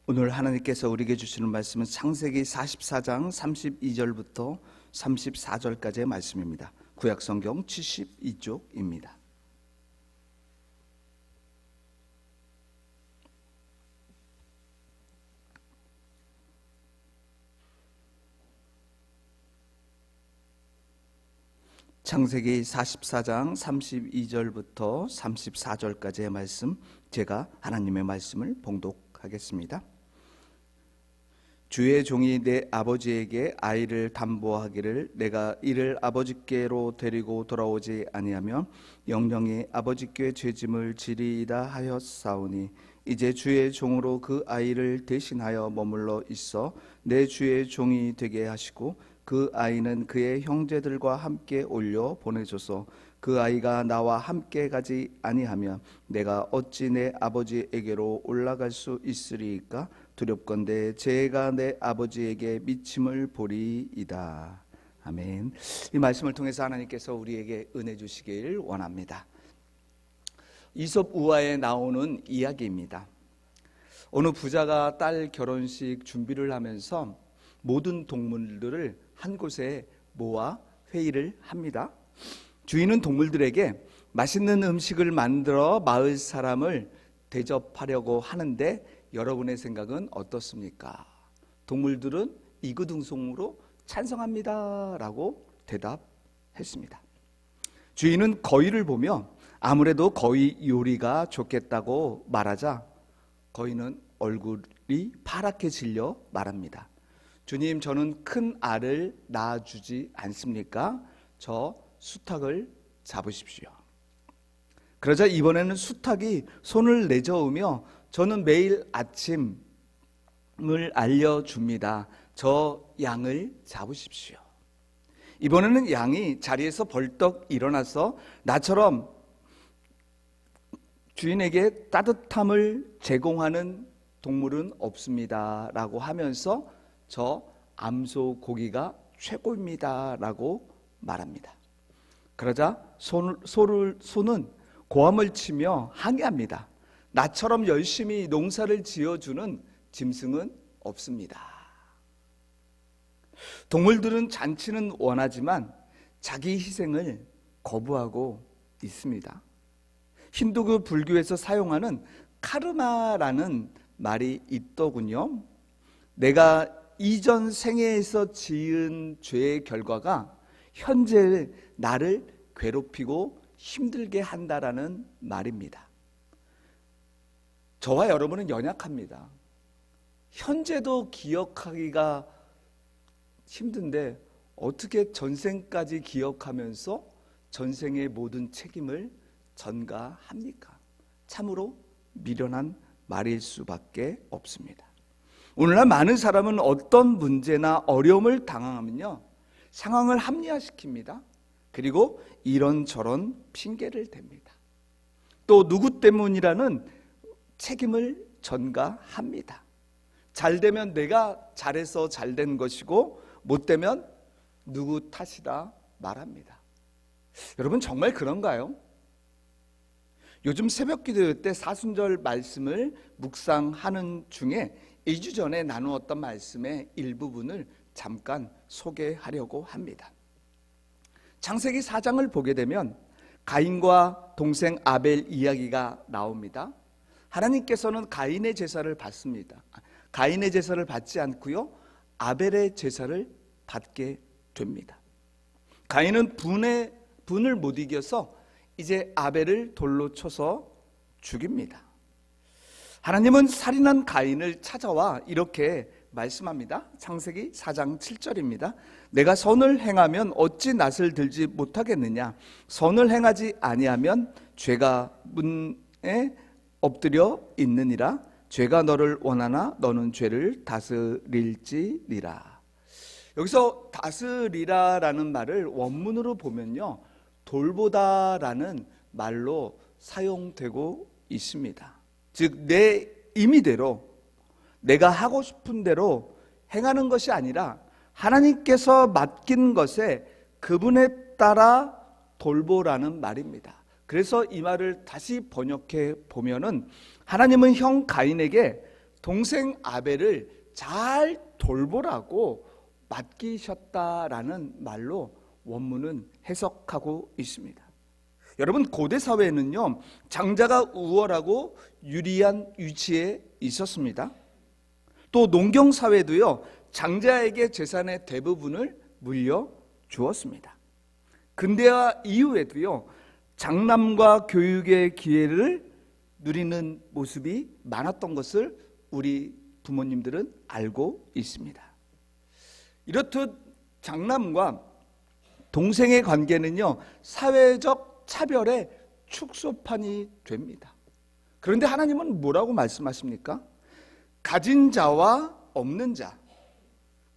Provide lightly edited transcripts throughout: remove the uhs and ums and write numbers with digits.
오늘 하나님께서 우리에게 주시는 말씀은 창세기 44장 32절부터 34절까지의 말씀입니다. 구약성경 72쪽입니다. 창세기 44장 32절부터 34절까지의 말씀, 제가 하나님의 말씀을 봉독하겠습니다. 주의 종이 내 아버지에게 아이를 담보하기를 내가 이를 아버지께로 데리고 돌아오지 아니하면 영영이 아버지께 죄짐을 지리이다 하였사오니 이제 주의 종으로 그 아이를 대신하여 머물러 있어 내 주의 종이 되게 하시고 그 아이는 그의 형제들과 함께 올려 보내줘서 그 아이가 나와 함께 가지 아니하면 내가 어찌 내 아버지에게로 올라갈 수 있으리이까? 두렵건대 제가 내 아버지에게 미침을 보리이다. 아멘. 이 말씀을 통해서 하나님께서 우리에게 은혜 주시길 원합니다. 이솝 우화에 나오는 이야기입니다. 어느 부자가 딸 결혼식 준비를 하면서 모든 동물들을 한 곳에 모아 회의를 합니다. 주인은 동물들에게 맛있는 음식을 만들어 마을 사람을 대접하려고 하는데 여러분의 생각은 어떻습니까? 동물들은 이구동성으로 찬성합니다 라고 대답했습니다. 주인은 거위를 보며 아무래도 거위 요리가 좋겠다고 말하자 거위는 얼굴이 파랗게 질려 말합니다. 주님, 저는 큰 알을 낳아주지 않습니까? 저 수탉을 잡으십시오. 그러자 이번에는 수탉이 손을 내저으며 저는 매일 아침을 알려줍니다. 저 양을 잡으십시오. 이번에는 양이 자리에서 벌떡 일어나서 나처럼 주인에게 따뜻함을 제공하는 동물은 없습니다 라고 하면서 저 암소 고기가 최고입니다 라고 말합니다. 그러자 소는 고함을 치며 항의합니다. 나처럼 열심히 농사를 지어주는 짐승은 없습니다. 동물들은 잔치는 원하지만 자기 희생을 거부하고 있습니다. 힌두교 불교에서 사용하는 카르마라는 말이 있더군요. 내가 이전 생애에서 지은 죄의 결과가 현재 나를 괴롭히고 힘들게 한다라는 말입니다. 저와 여러분은 연약합니다. 현재도 기억하기가 힘든데 어떻게 전생까지 기억하면서 전생의 모든 책임을 전가합니까? 참으로 미련한 말일 수밖에 없습니다. 오늘날 많은 사람은 어떤 문제나 어려움을 당하면요, 상황을 합리화시킵니다. 그리고 이런저런 핑계를 댑니다. 또 누구 때문이라는 책임을 전가합니다. 잘 되면 내가 잘해서 잘 된 것이고 못 되면 누구 탓이다 말합니다. 여러분 정말 그런가요? 요즘 새벽기도 때 사순절 말씀을 묵상하는 중에 2주 전에 나누었던 말씀의 일부분을 잠깐 소개하려고 합니다. 창세기 4장을 보게 되면 가인과 동생 아벨 이야기가 나옵니다. 하나님께서는 가인의 제사를 받습니다. 가인의 제사를 받지 않고요, 아벨의 제사를 받게 됩니다. 가인은 분을 못 이겨서 이제 아벨을 돌로 쳐서 죽입니다. 하나님은 살인한 가인을 찾아와 이렇게 말씀합니다. 창세기 4장 7절입니다. 내가 선을 행하면 어찌 낯을 들지 못하겠느냐? 선을 행하지 아니하면 죄가 문에 엎드려 있느니라. 죄가 너를 원하나 너는 죄를 다스릴지니라. 여기서 다스리라라는 말을 원문으로 보면요, 돌보다라는 말로 사용되고 있습니다. 즉 내 임의대로 내가 하고 싶은 대로 행하는 것이 아니라 하나님께서 맡긴 것에 그분에 따라 돌보라는 말입니다. 그래서 이 말을 다시 번역해 보면은 하나님은 형 가인에게 동생 아벨을 잘 돌보라고 맡기셨다라는 말로 원문은 해석하고 있습니다. 여러분, 고대 사회에는요, 장자가 우월하고 유리한 위치에 있었습니다. 또 농경 사회도요, 장자에게 재산의 대부분을 물려 주었습니다. 근대화 이후에도요, 장남과 교육의 기회를 누리는 모습이 많았던 것을 우리 부모님들은 알고 있습니다. 이렇듯 장남과 동생의 관계는요, 사회적 차별의 축소판이 됩니다. 그런데 하나님은 뭐라고 말씀하십니까? 가진 자와 없는 자,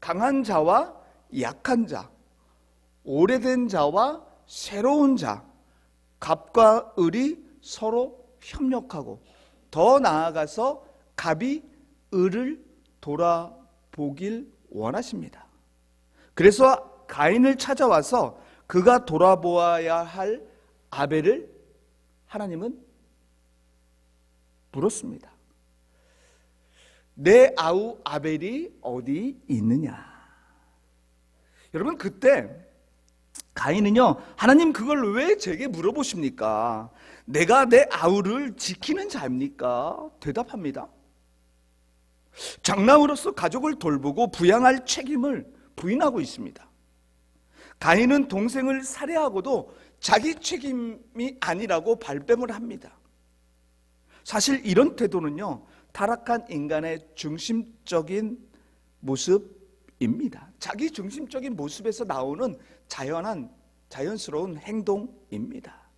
강한 자와 약한 자, 오래된 자와 새로운 자, 갑과 을이 서로 협력하고 더 나아가서 갑이 을을 돌아보길 원하십니다. 그래서 가인을 찾아와서 그가 돌아보아야 할 아벨을 하나님은 물었습니다. 내 아우 아벨이 어디 있느냐? 여러분, 그때 가인은요, 하나님 그걸 왜 제게 물어보십니까? 내가 내 아우를 지키는 자입니까? 대답합니다. 장남으로서 가족을 돌보고 부양할 책임을 부인하고 있습니다. 가인은 동생을 살해하고도 자기 책임이 아니라고 발뺌을 합니다. 사실 이런 태도는요, 타락한 인간의 중심적인 모습입니다. 자기 중심적인 모습에서 나오는 자연스러운 행동입니다.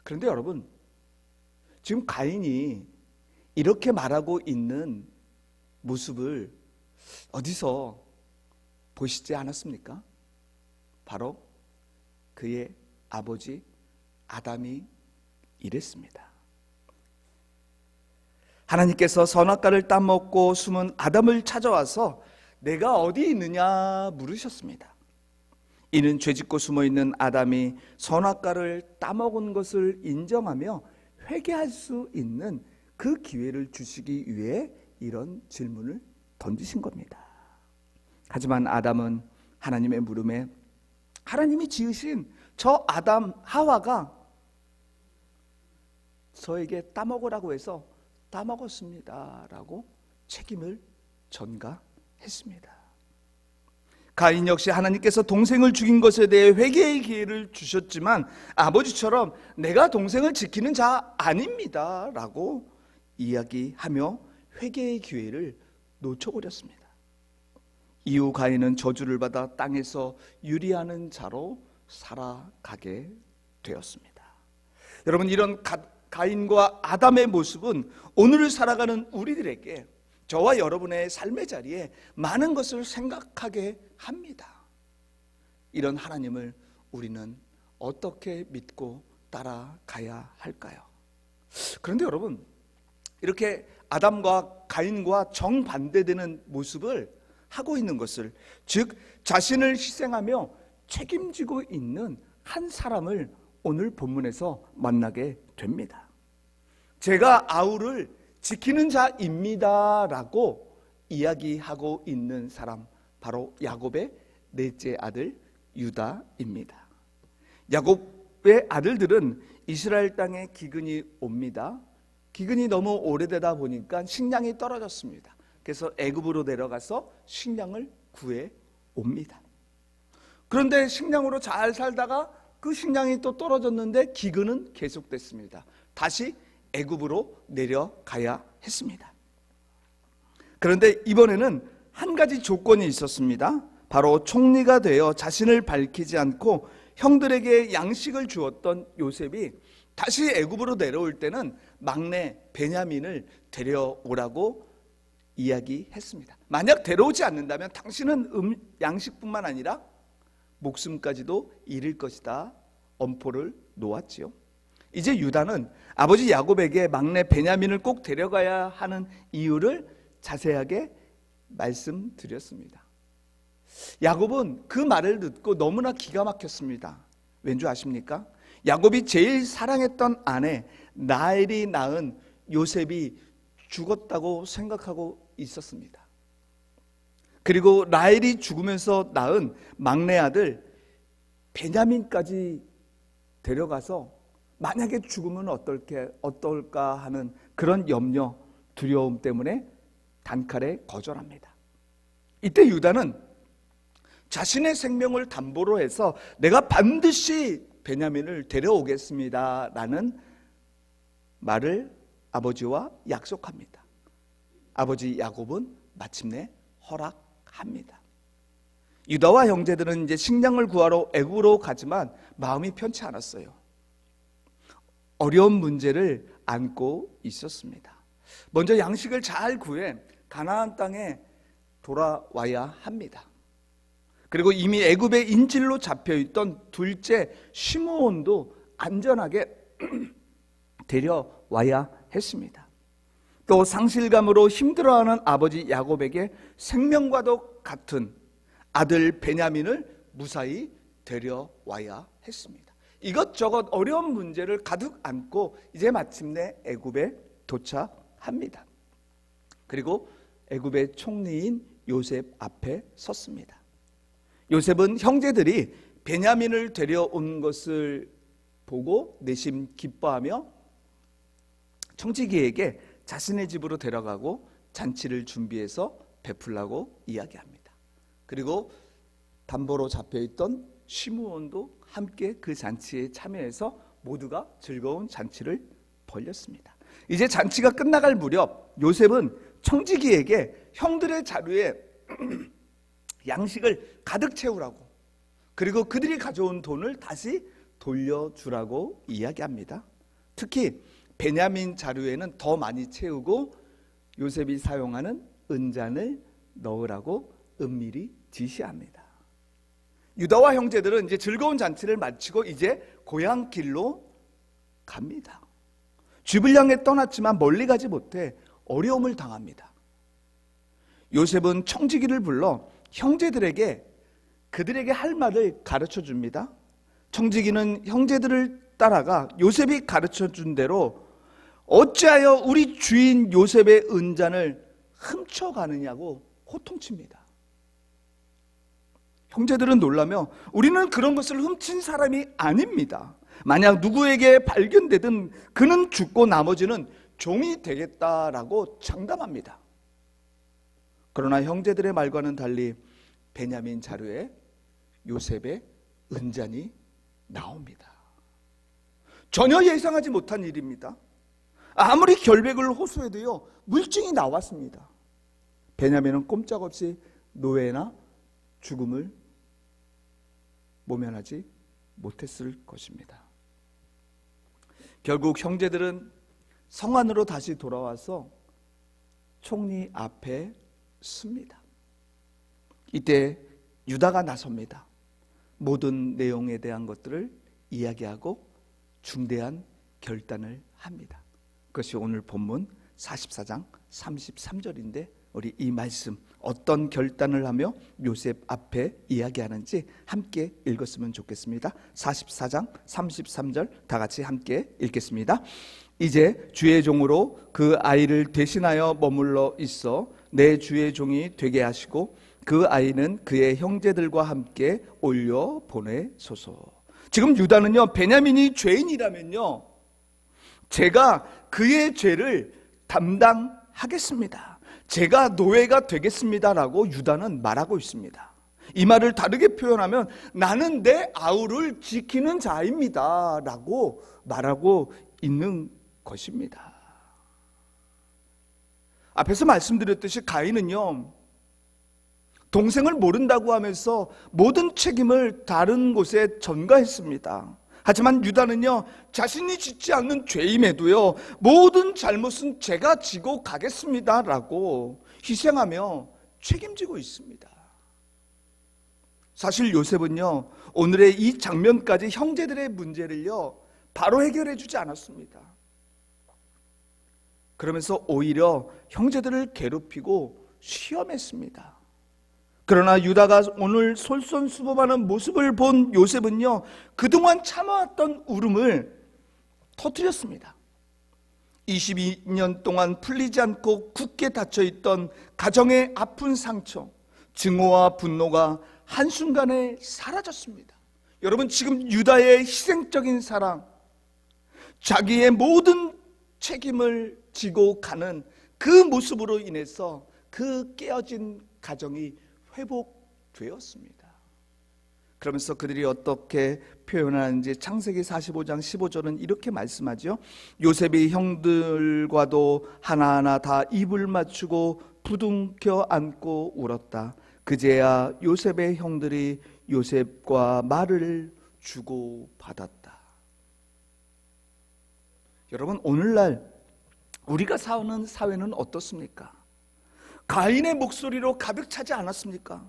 그런데 여러분, 지금 가인이 이렇게 말하고 있는 모습을 어디서 보시지 않았습니까? 바로 그의 아버지 아담이 이랬습니다. 하나님께서 선악과를 따먹고 숨은 아담을 찾아와서 내가 어디 있느냐 물으셨습니다. 이는 죄짓고 숨어있는 아담이 선악과를 따먹은 것을 인정하며 회개할 수 있는 그 기회를 주시기 위해 이런 질문을 던지신 겁니다. 하지만 아담은 하나님의 물음에 하나님이 지으신 저 아담 하와가 저에게 따먹으라고 해서 따먹었습니다 라고 책임을 전가했습니다. 가인 역시 하나님께서 동생을 죽인 것에 대해 회개의 기회를 주셨지만 아버지처럼 내가 동생을 지키는 자 아닙니다 라고 이야기하며 회개의 기회를 놓쳐버렸습니다. 이후 가인은 저주를 받아 땅에서 유리하는 자로 살아가게 되었습니다. 여러분, 이런 가인과 아담의 모습은 오늘을 살아가는 우리들에게, 저와 여러분의 삶의 자리에 많은 것을 생각하게 합니다. 이런 하나님을 우리는 어떻게 믿고 따라가야 할까요? 그런데 여러분, 이렇게 아담과 가인과 정반대되는 모습을 하고 있는 것을, 즉 자신을 희생하며 책임지고 있는 한 사람을 오늘 본문에서 만나게 됩니다. 제가 아우를 지키는 자입니다 라고 이야기하고 있는 사람, 바로 야곱의 넷째 아들 유다입니다. 야곱의 아들들은 이스라엘 땅에 기근이 옵니다. 기근이 너무 오래되다 보니까 식량이 떨어졌습니다. 그래서 애굽으로 내려가서 식량을 구해 옵니다. 그런데 식량으로 잘 살다가 그 식량이 또 떨어졌는데 기근은 계속됐습니다. 다시 애굽으로 내려가야 했습니다. 그런데 이번에는 한 가지 조건이 있었습니다. 바로 총리가 되어 자신을 밝히지 않고 형들에게 양식을 주었던 요셉이 다시 애굽으로 내려올 때는 막내 베냐민을 데려오라고 이야기했습니다. 만약 데려오지 않는다면 당신은 양식뿐만 아니라 목숨까지도 잃을 것이다 엄포를 놓았지요. 이제 유다는 아버지 야곱에게 막내 베냐민을 꼭 데려가야 하는 이유를 자세하게 말씀드렸습니다. 야곱은 그 말을 듣고 너무나 기가 막혔습니다. 왠지 아십니까? 야곱이 제일 사랑했던 아내 라헬이 낳은 요셉이 죽었다고 생각하고 있었습니다. 그리고 라헬이 죽으면서 낳은 막내 아들 베냐민까지 데려가서 만약에 죽으면 어떨까 하는 그런 염려, 두려움 때문에 단칼에 거절합니다. 이때 유다는 자신의 생명을 담보로 해서 내가 반드시 베냐민을 데려오겠습니다 라는 말을 아버지와 약속합니다. 아버지 야곱은 마침내 허락합니다. 유다와 형제들은 이제 식량을 구하러 애굽으로 가지만 마음이 편치 않았어요. 어려운 문제를 안고 있었습니다. 먼저 양식을 잘 구해 가나안 땅에 돌아와야 합니다. 그리고 이미 애굽의 인질로 잡혀있던 둘째 시므온도 안전하게 데려와야 했습니다. 또 상실감으로 힘들어하는 아버지 야곱에게 생명과도 같은 아들 베냐민을 무사히 데려와야 했습니다. 이것저것 어려운 문제를 가득 안고 이제 마침내 애굽에 도착합니다. 그리고 애굽의 총리인 요셉 앞에 섰습니다. 요셉은 형제들이 베냐민을 데려온 것을 보고 내심 기뻐하며 청지기에게 자신의 집으로 데려가고 잔치를 준비해서 베풀라고 이야기합니다. 그리고 담보로 잡혀있던 시므온도 함께 그 잔치에 참여해서 모두가 즐거운 잔치를 벌였습니다. 이제 잔치가 끝나갈 무렵 요셉은 청지기에게 형들의 자루에 양식을 가득 채우라고, 그리고 그들이 가져온 돈을 다시 돌려주라고 이야기합니다. 특히 베냐민 자루에는 더 많이 채우고 요셉이 사용하는 은잔을 넣으라고 은밀히 지시합니다. 유다와 형제들은 이제 즐거운 잔치를 마치고 이제 고향길로 갑니다. 집을 향해 떠났지만 멀리 가지 못해 어려움을 당합니다. 요셉은 청지기를 불러 형제들에게 그들에게 할 말을 가르쳐 줍니다. 청지기는 형제들을 따라가 요셉이 가르쳐 준 대로 어찌하여 우리 주인 요셉의 은잔을 훔쳐가느냐고 호통칩니다. 형제들은 놀라며 우리는 그런 것을 훔친 사람이 아닙니다. 만약 누구에게 발견되든 그는 죽고 나머지는 종이 되겠다라고 장담합니다. 그러나 형제들의 말과는 달리 베냐민 자루에 요셉의 은잔이 나옵니다. 전혀 예상하지 못한 일입니다. 아무리 결백을 호소해도요, 물증이 나왔습니다. 베냐민은 꼼짝없이 노예나 죽음을 모면하지 못했을 것입니다. 결국 형제들은 성 안으로 다시 돌아와서 총리 앞에 씁니다. 이때 유다가 나섭니다. 모든 내용에 대한 것들을 이야기하고 중대한 결단을 합니다. 그것이 오늘 본문 44장 33절인데 우리 이 말씀 어떤 결단을 하며 요셉 앞에 이야기하는지 함께 읽었으면 좋겠습니다. 44장 33절 다 같이 함께 읽겠습니다. 이제 주의 종으로 그 아이를 대신하여 머물러 있어 내 주의 종이 되게 하시고 그 아이는 그의 형제들과 함께 올려 보내소서. 지금 유다는요, 베냐민이 죄인이라면요, 제가 그의 죄를 담당하겠습니다. 제가 노예가 되겠습니다라고 유다는 말하고 있습니다. 이 말을 다르게 표현하면 나는 내 아우를 지키는 자입니다 라고 말하고 있는 것입니다. 앞에서 말씀드렸듯이 가인은요, 동생을 모른다고 하면서 모든 책임을 다른 곳에 전가했습니다. 하지만 유다는요, 자신이 짓지 않는 죄임에도요, 모든 잘못은 제가 지고 가겠습니다라고 희생하며 책임지고 있습니다. 사실 요셉은요, 오늘의 이 장면까지 형제들의 문제를요, 바로 해결해 주지 않았습니다. 그러면서 오히려 형제들을 괴롭히고 시험했습니다. 그러나 유다가 오늘 솔선수범하는 모습을 본 요셉은요, 그동안 참아왔던 울음을 터뜨렸습니다. 22년 동안 풀리지 않고 굳게 닫혀있던 가정의 아픈 상처, 증오와 분노가 한순간에 사라졌습니다. 여러분, 지금 유다의 희생적인 사랑, 자기의 모든 책임을 지고 가는 그 모습으로 인해서 그 깨어진 가정이 회복되었습니다. 그러면서 그들이 어떻게 표현하는지 창세기 45장 15절은 이렇게 말씀하죠. 요셉이 형들과도 하나하나 다 입을 맞추고 부둥켜 안고 울었다. 그제야 요셉의 형들이 요셉과 말을 주고받았다. 여러분, 오늘날 우리가 사는 사회는 어떻습니까? 가인의 목소리로 가득 차지 않았습니까?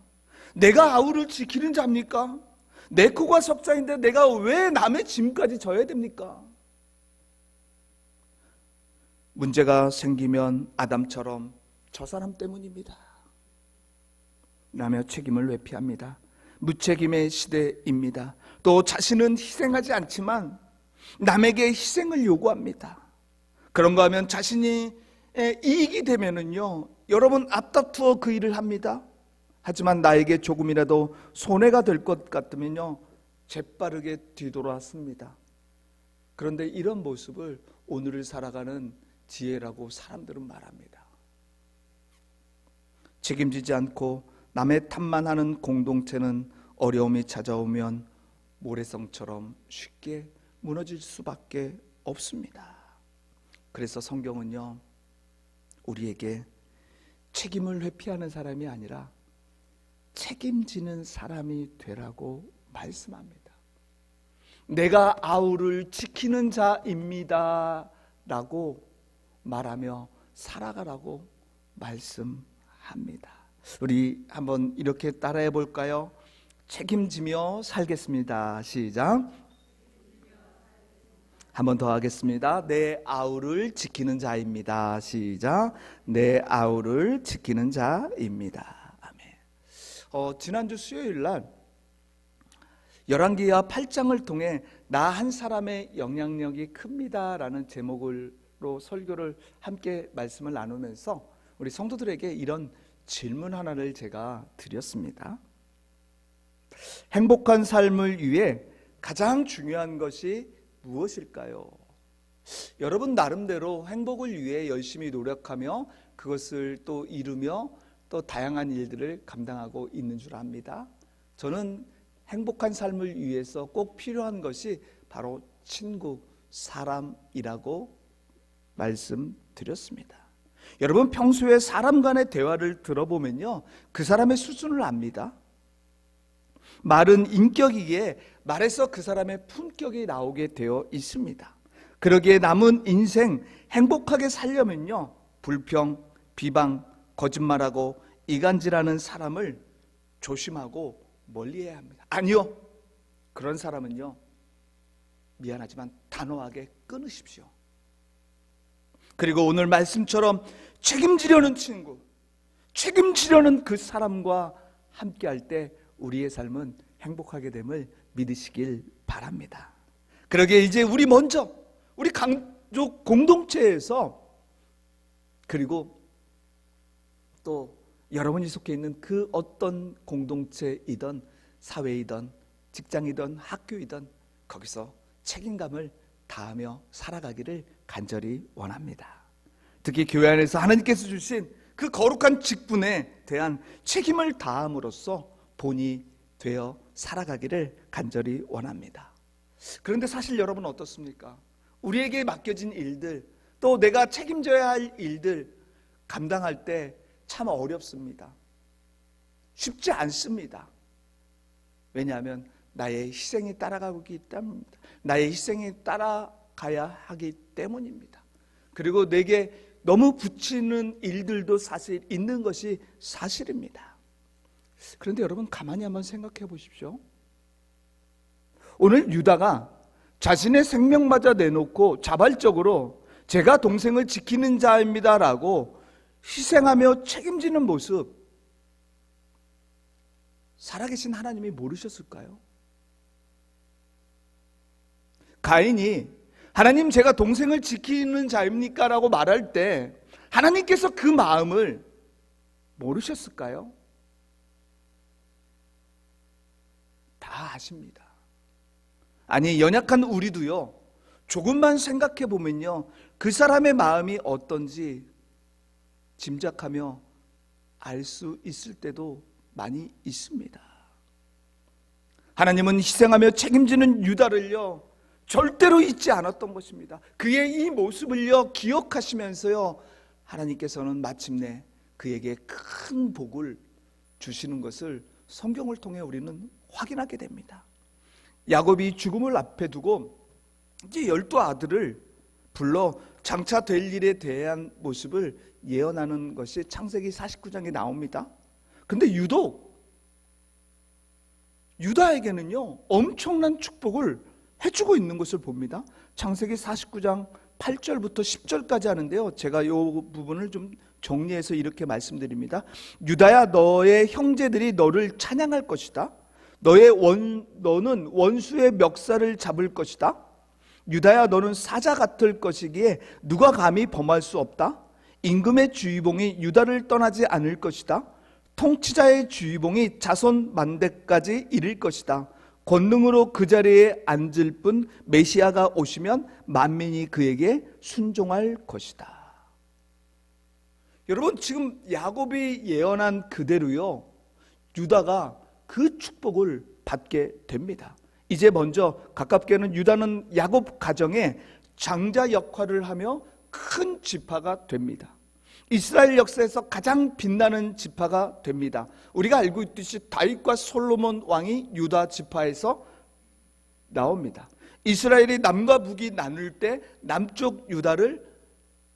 내가 아우를 지키는 자입니까? 내 코가 석자인데 내가 왜 남의 짐까지 져야 됩니까? 문제가 생기면 아담처럼 저 사람 때문입니다 라며 책임을 회피합니다. 무책임의 시대입니다. 또 자신은 희생하지 않지만 남에게 희생을 요구합니다. 그런가 하면 자신이 이익이 되면은요, 여러분 앞다투어 그 일을 합니다. 하지만 나에게 조금이라도 손해가 될 것 같으면요, 재빠르게 뒤돌아섭니다. 그런데 이런 모습을 오늘을 살아가는 지혜라고 사람들은 말합니다. 책임지지 않고 남의 탓만 하는 공동체는 어려움이 찾아오면 모래성처럼 쉽게 무너질 수밖에 없습니다. 그래서 성경은요, 우리에게 책임을 회피하는 사람이 아니라 책임지는 사람이 되라고 말씀합니다. 내가 아우를 지키는 자입니다 라고 말하며 살아가라고 말씀합니다. 우리 한번 이렇게 따라해 볼까요? 책임지며 살겠습니다. 시작. 한 번 더 하겠습니다. 내 아우를 지키는 자입니다. 시작. 내 아우를 지키는 자입니다. 아멘. 지난주 수요일 날 열왕기하 8장을 통해 나 한 사람의 영향력이 큽니다라는 제목으로 설교를 함께 말씀을 나누면서 우리 성도들에게 이런 질문 하나를 제가 드렸습니다. 행복한 삶을 위해 가장 중요한 것이 무엇일까요? 여러분 나름대로 행복을 위해 열심히 노력하며 그것을 또 이루며 또 다양한 일들을 감당하고 있는 줄 압니다. 저는 행복한 삶을 위해서 꼭 필요한 것이 바로 친구, 사람이라고 말씀드렸습니다. 여러분 평소에 사람 간의 대화를 들어보면요, 그 사람의 수준을 압니다. 말은 인격이기에 말에서 그 사람의 품격이 나오게 되어 있습니다. 그러기에 남은 인생 행복하게 살려면요, 불평, 비방, 거짓말하고 이간질하는 사람을 조심하고 멀리해야 합니다. 아니요, 그런 사람은요, 미안하지만 단호하게 끊으십시오. 그리고 오늘 말씀처럼 책임지려는 친구, 책임지려는 그 사람과 함께할 때 우리의 삶은 행복하게 됨을 믿으시길 바랍니다. 그러기에 이제 우리 먼저 우리 가족 공동체에서, 그리고 또 여러분이 속해 있는 그 어떤 공동체이든 사회이든 직장이든 학교이든 거기서 책임감을 다하며 살아가기를 간절히 원합니다. 특히 교회 안에서 하나님께서 주신 그 거룩한 직분에 대한 책임을 다함으로써 본이 되어 살아가기를 간절히 원합니다. 그런데 사실 여러분 어떻습니까? 우리에게 맡겨진 일들, 또 내가 책임져야 할 일들 감당할 때 참 어렵습니다. 쉽지 않습니다. 왜냐하면 나의 희생이 따라가고 있기 때문입니다. 나의 희생이 따라가야 하기 때문입니다. 그리고 내게 너무 붙이는 일들도 사실 있는 것이 사실입니다. 그런데 여러분 가만히 한번 생각해 보십시오. 오늘 유다가 자신의 생명마저 내놓고 자발적으로 제가 동생을 지키는 자입니다라고 희생하며 책임지는 모습, 살아계신 하나님이 모르셨을까요? 가인이 하나님, 제가 동생을 지키는 자입니까? 라고 말할 때 하나님께서 그 마음을 모르셨을까요? 다 아십니다. 아니, 연약한 우리도요, 조금만 생각해 보면요, 그 사람의 마음이 어떤지 짐작하며 알 수 있을 때도 많이 있습니다. 하나님은 희생하며 책임지는 유다를요, 절대로 잊지 않았던 것입니다. 그의 이 모습을요, 기억하시면서요, 하나님께서는 마침내 그에게 큰 복을 주시는 것을 성경을 통해 우리는 확인하게 됩니다. 야곱이 죽음을 앞에 두고 이제 12아들을 불러 장차 될 일에 대한 모습을 예언하는 것이 창세기 49장에 나옵니다. 근데 유독 유다에게는요, 엄청난 축복을 해주고 있는 것을 봅니다. 창세기 49장 8절부터 10절까지 하는데요, 제가 이 부분을 좀 정리해서 이렇게 말씀드립니다. 유다야, 너의 형제들이 너를 찬양할 것이다. 너는 원수의 멱살을 잡을 것이다. 유다야, 너는 사자 같을 것이기에 누가 감히 범할 수 없다. 임금의 주의봉이 유다를 떠나지 않을 것이다. 통치자의 주의봉이 자손 만대까지 이를 것이다. 권능으로 그 자리에 앉을 뿐 메시아가 오시면 만민이 그에게 순종할 것이다. 여러분, 지금 야곱이 예언한 그대로요, 유다가 그 축복을 받게 됩니다. 이제 먼저 가깝게는 유다는 야곱 가정의 장자 역할을 하며 큰 지파가 됩니다. 이스라엘 역사에서 가장 빛나는 지파가 됩니다. 우리가 알고 있듯이 다윗과 솔로몬 왕이 유다 지파에서 나옵니다. 이스라엘이 남과 북이 나눌 때 남쪽 유다를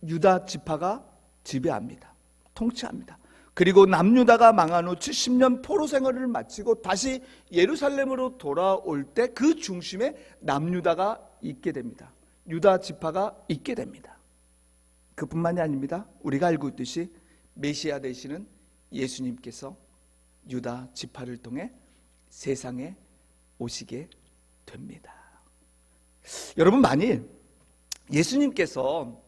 유다 지파가 지배합니다. 통치합니다. 그리고 남유다가 망한 후 70년 포로 생활을 마치고 다시 예루살렘으로 돌아올 때 그 중심에 남유다가 있게 됩니다. 유다 지파가 있게 됩니다. 그뿐만이 아닙니다. 우리가 알고 있듯이 메시아 되시는 예수님께서 유다 지파를 통해 세상에 오시게 됩니다. 여러분, 만일 예수님께서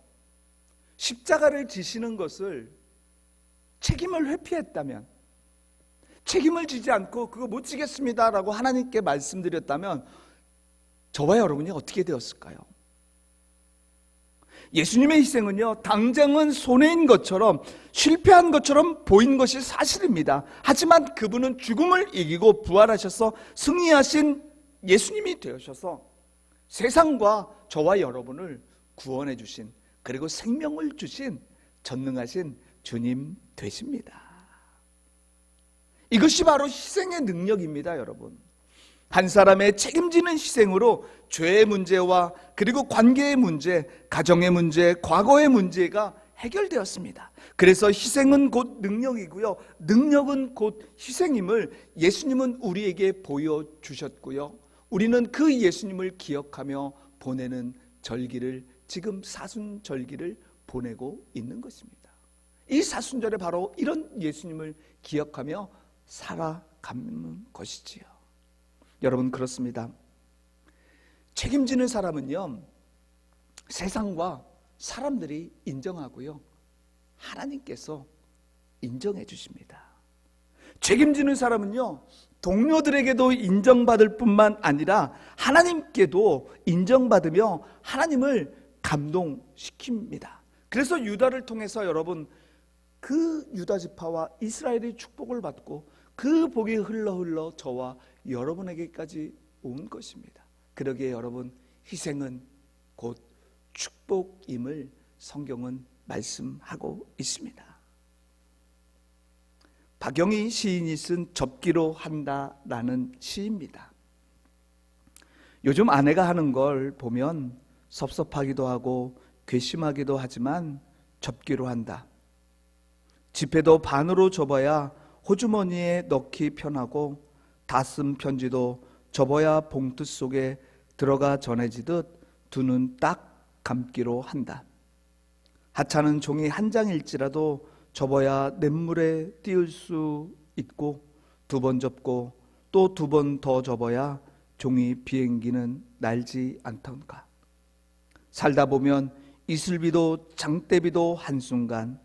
십자가를 지시는 것을 책임을 회피했다면, 책임을 지지 않고 그거 못 지겠습니다 라고 하나님께 말씀드렸다면 저와 여러분이 어떻게 되었을까요? 예수님의 희생은요, 당장은 손해인 것처럼, 실패한 것처럼 보인 것이 사실입니다. 하지만 그분은 죽음을 이기고 부활하셔서 승리하신 예수님이 되셔서 세상과 저와 여러분을 구원해 주신, 그리고 생명을 주신 전능하신 주님 되십니다. 이것이 바로 희생의 능력입니다, 여러분. 한 사람의 책임지는 희생으로 죄의 문제와 그리고 관계의 문제, 가정의 문제, 과거의 문제가 해결되었습니다. 그래서 희생은 곧 능력이고요, 능력은 곧 희생임을 예수님은 우리에게 보여주셨고요, 우리는 그 예수님을 기억하며 보내는 절기를, 지금 사순절기를 보내고 있는 것입니다. 이 사순절에 바로 이런 예수님을 기억하며 살아가는 것이지요. 여러분, 그렇습니다. 책임지는 사람은요, 세상과 사람들이 인정하고요, 하나님께서 인정해 주십니다. 책임지는 사람은요, 동료들에게도 인정받을 뿐만 아니라 하나님께도 인정받으며 하나님을 감동시킵니다. 그래서 유다를 통해서 여러분, 그 유다 지파와 이스라엘이 축복을 받고 그 복이 흘러 저와 여러분에게까지 온 것입니다. 그러기에 여러분, 희생은 곧 축복임을 성경은 말씀하고 있습니다. 박영희 시인이 쓴 접기로 한다라는 시입니다. 요즘 아내가 하는 걸 보면 섭섭하기도 하고 괘씸하기도 하지만 접기로 한다. 지폐도 반으로 접어야 호주머니에 넣기 편하고 다 쓴 편지도 접어야 봉투 속에 들어가 전해지듯 두 눈 딱 감기로 한다. 하찮은 종이 한 장일지라도 접어야 냇물에 띄울 수 있고 두 번 접고 또 두 번 더 접어야 종이 비행기는 날지 않던가. 살다 보면 이슬비도 장대비도 한순간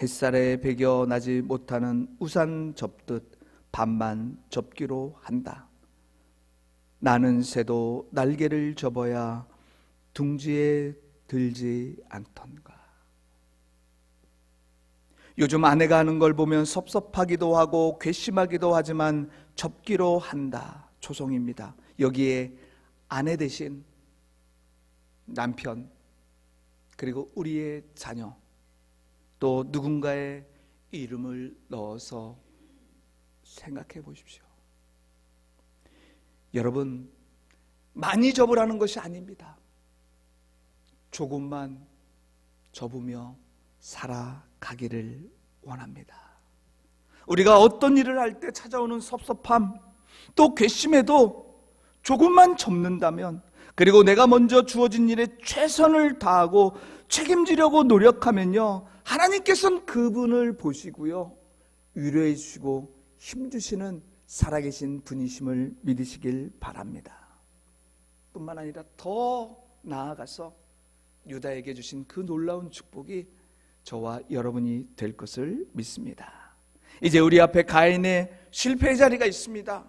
햇살에 배겨 나지 못하는 우산 접듯 밤만 접기로 한다. 나는 새도 날개를 접어야 둥지에 들지 않던가. 요즘 아내가 하는 걸 보면 섭섭하기도 하고 괘씸하기도 하지만 접기로 한다. 초성입니다. 여기에 아내 대신 남편, 그리고 우리의 자녀, 또 누군가의 이름을 넣어서 생각해 보십시오. 여러분, 많이 접으라는 것이 아닙니다. 조금만 접으며 살아가기를 원합니다. 우리가 어떤 일을 할 때 찾아오는 섭섭함, 또 괘씸해도 조금만 접는다면, 그리고 내가 먼저 주어진 일에 최선을 다하고 책임지려고 노력하면요, 하나님께서는 그분을 보시고요, 위로해 주시고 힘주시는 살아계신 분이심을 믿으시길 바랍니다. 뿐만 아니라 더 나아가서 유다에게 주신 그 놀라운 축복이 저와 여러분이 될 것을 믿습니다. 이제 우리 앞에 가인의 실패의 자리가 있습니다.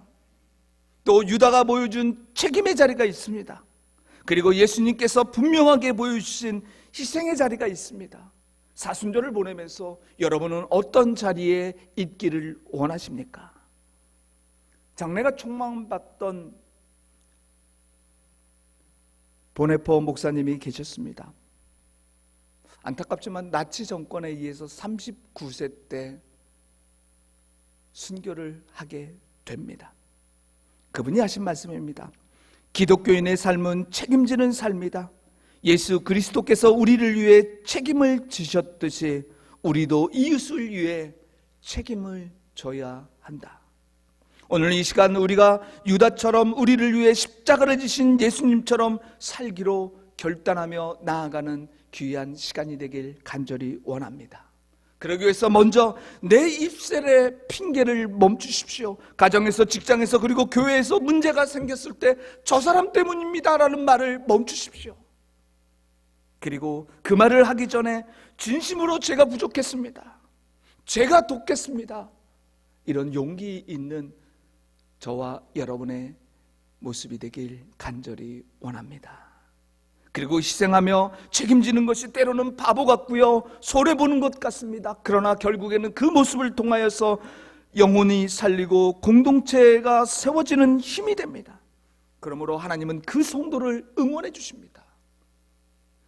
또 유다가 보여준 책임의 자리가 있습니다. 그리고 예수님께서 분명하게 보여주신 희생의 자리가 있습니다. 사순절을 보내면서 여러분은 어떤 자리에 있기를 원하십니까? 장래가 촉망받던 보네포 목사님이 계셨습니다. 안타깝지만 나치 정권에 의해서 39세 때 순교를 하게 됩니다. 그분이 하신 말씀입니다. 기독교인의 삶은 책임지는 삶이다. 예수 그리스도께서 우리를 위해 책임을 지셨듯이 우리도 이웃을 위해 책임을 져야 한다. 오늘 이 시간 우리가 유다처럼 우리를 위해 십자가를 지신 예수님처럼 살기로 결단하며 나아가는 귀한 시간이 되길 간절히 원합니다. 그러기 위해서 먼저 내 입술의 핑계를 멈추십시오. 가정에서, 직장에서, 그리고 교회에서 문제가 생겼을 때 저 사람 때문입니다 라는 말을 멈추십시오. 그리고 그 말을 하기 전에 진심으로 제가 부족했습니다, 제가 돕겠습니다, 이런 용기 있는 저와 여러분의 모습이 되길 간절히 원합니다. 그리고 희생하며 책임지는 것이 때로는 바보 같고요, 손해보는 것 같습니다. 그러나 결국에는 그 모습을 통하여서 영혼이 살리고 공동체가 세워지는 힘이 됩니다. 그러므로 하나님은 그 성도를 응원해 주십니다.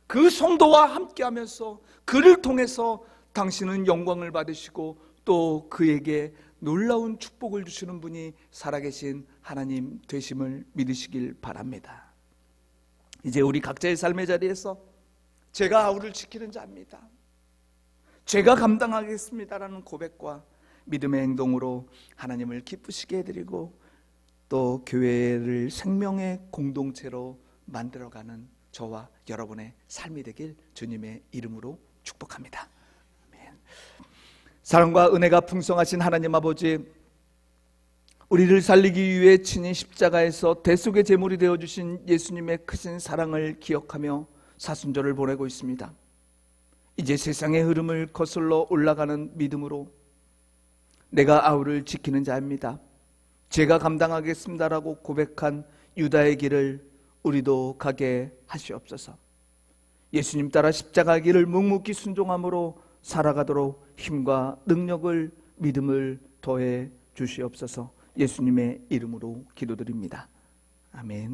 그 성도와 함께하면서 그를 통해서 당신은 영광을 받으시고 또 그에게 놀라운 축복을 주시는 분이 살아계신 하나님 되심을 믿으시길 바랍니다. 이제 우리 각자의 삶의 자리에서 제가 아우를 지키는 자입니다, 제가 감당하겠습니다라는 고백과 믿음의 행동으로 하나님을 기쁘시게 해드리고 또 교회를 생명의 공동체로 만들어가는 저와 여러분의 삶이 되길 주님의 이름으로 축복합니다. 아멘. 사랑과 은혜가 풍성하신 하나님 아버지, 우리를 살리기 위해 친히 십자가에서 대속의 제물이 되어주신 예수님의 크신 사랑을 기억하며 사순절을 보내고 있습니다. 이제 세상의 흐름을 거슬러 올라가는 믿음으로 내가 아우를 지키는 자입니다, 제가 감당하겠습니다라고 고백한 유다의 길을 우리도 가게 하시옵소서. 예수님 따라 십자가 길을 묵묵히 순종함으로 살아가도록 힘과 능력을, 믿음을 더해 주시옵소서. 예수님의 이름으로 기도드립니다. 아멘.